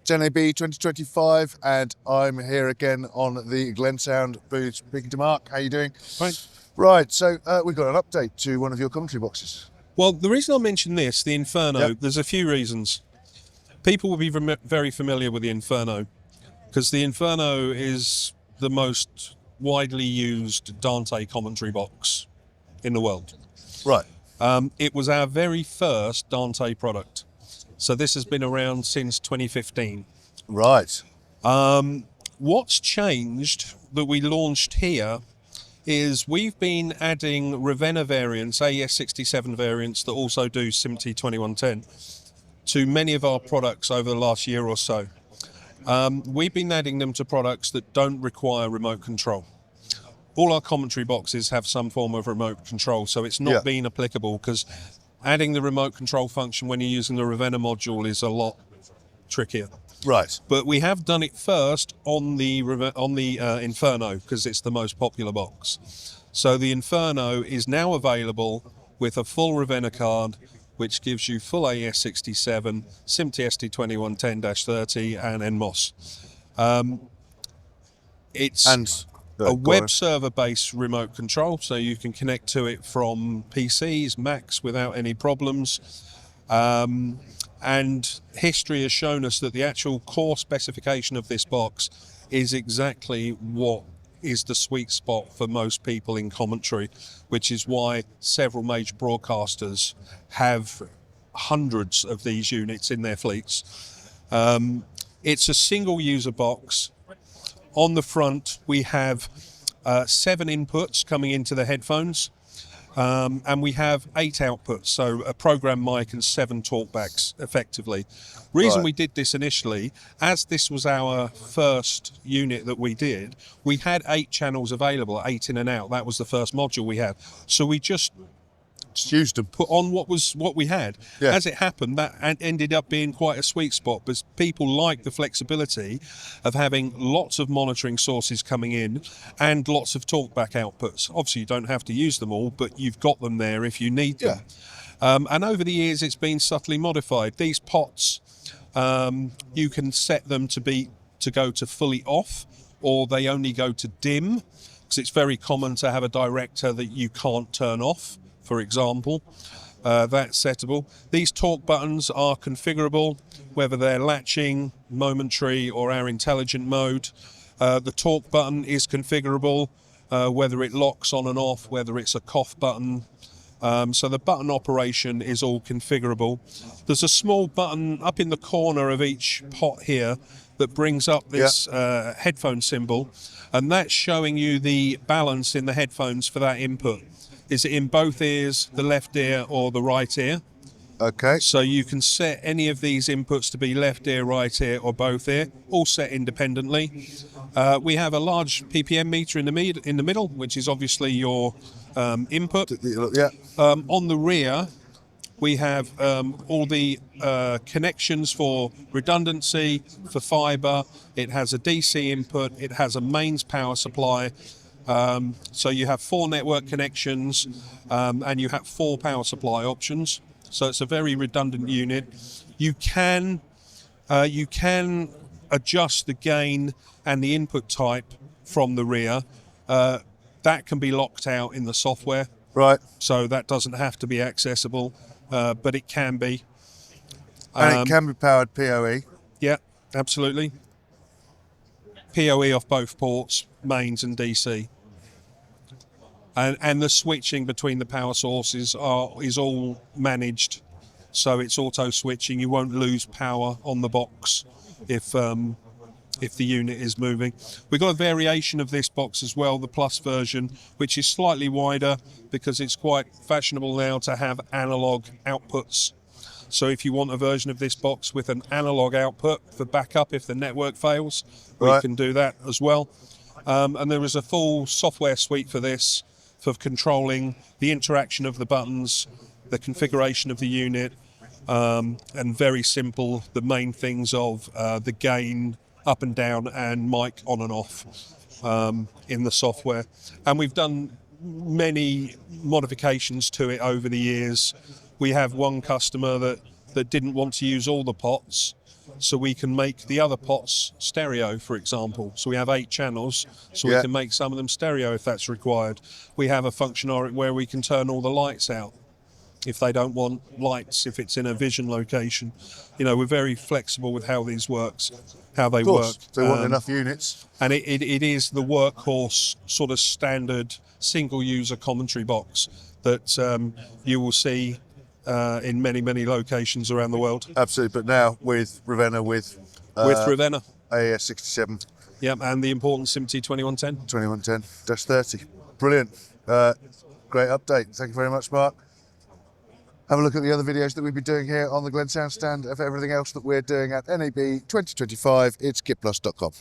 It's NAB 2025, and I'm here again on the Glensound booth, speaking to Mark. How you doing? Fine. Right, so we've got an update to one of your commentary boxes. Well, the reason I mentioned this, the Inferno, there's a few reasons. People will be very familiar with the Inferno, because the Inferno is the most widely used Dante commentary box in the world. Right. It was our very first Dante product. So this has been around since 2015. Right. What's changed that we launched here is we've been adding RAVENNA variants, AES67 variants that also do SMPTE 2110 to many of our products over the last year or so. We've been adding them to products that don't require remote control. All our commentary boxes have some form of remote control, so it's not been applicable, because adding the remote control function when you're using the RAVENNA module is a lot trickier. Right. But we have done it first on the Inferno, because it's the most popular box. So the Inferno is now available with a full RAVENNA card, which gives you full AES67, SMPTE ST2110-30 and NMOS. It's a web server-based remote control, so you can connect to it from PCs, Macs without any problems. And history has shown us that the actual core specification of this box is exactly what is the sweet spot for most people in commentary, which is why several major broadcasters have hundreds of these units in their fleets. It's a single user box. On the front, we have 7 inputs coming into the headphones, and we have 8 outputs, so a program mic and 7 talkbacks, effectively. Reason we did this initially, as this was our first unit that we did, we had 8 channels available, 8 in and out. That was the first module we had. So we just used to put on what we had. As it happened, that ended up being quite a sweet spot, because people like the flexibility of having lots of monitoring sources coming in and lots of talkback outputs. Obviously you don't have to use them all, but you've got them there if you need them. And over the years it's been subtly modified. These pots, you can set them to go to fully off, or they only go to dim, because it's very common to have a director that you can't turn off, for example. That's settable. These talk buttons are configurable, whether they're latching, momentary, or our intelligent mode. The talk button is configurable, whether it locks on and off, whether it's a cough button. So the button operation is all configurable. There's a small button up in the corner of each pot here that brings up this headphone symbol, and that's showing you the balance in the headphones for that input. Is it in both ears, the left ear or the right ear? Okay. So you can set any of these inputs to be left ear, right ear or both ear, all set independently. We have a large PPM meter in the middle, which is obviously your input. On the rear, we have all the connections for redundancy, for fibre. It has a DC input. It has a mains power supply. So you have 4 network connections, and you have 4 power supply options. So it's a very redundant unit. You can adjust the gain and the input type from the rear. That can be locked out in the software. Right. So that doesn't have to be accessible, but it can be. And it can be powered PoE. Yeah, absolutely. PoE off both ports, mains and DC. And the switching between the power sources is all managed, so it's auto switching. You won't lose power on the box if the unit is moving. We've got a variation of this box as well, the Plus version, which is slightly wider, because it's quite fashionable now to have analog outputs. So if you want a version of this box with an analog output for backup if the network fails, we can do that as well. And there is a full software suite for this, for controlling the interaction of the buttons, the configuration of the unit, and very simple, the main things of the gain up and down and mic on and off in the software. And we've done many modifications to it over the years. We have one customer that didn't want to use all the pots, so we can make the other pots stereo, for example. So we have 8 channels, so we Yeah. can make some of them stereo if that's required. We have a functionality where we can turn all the lights out if they don't want lights, if it's in a vision location. You know, we're very flexible with how these works, how they Of course, work. they want enough units. And it is the workhorse sort of standard single user commentary box that you will see in many, many locations around the world. Absolutely, but now with Ravenna, with Ravenna. AES67. Yep, and the important SMPTE 2110. 2110-30. Brilliant. Great update. Thank you very much, Mark. Have a look at the other videos that we've been doing here on the Glensound stand of everything else that we're doing at NAB 2025. It's kitplus.com.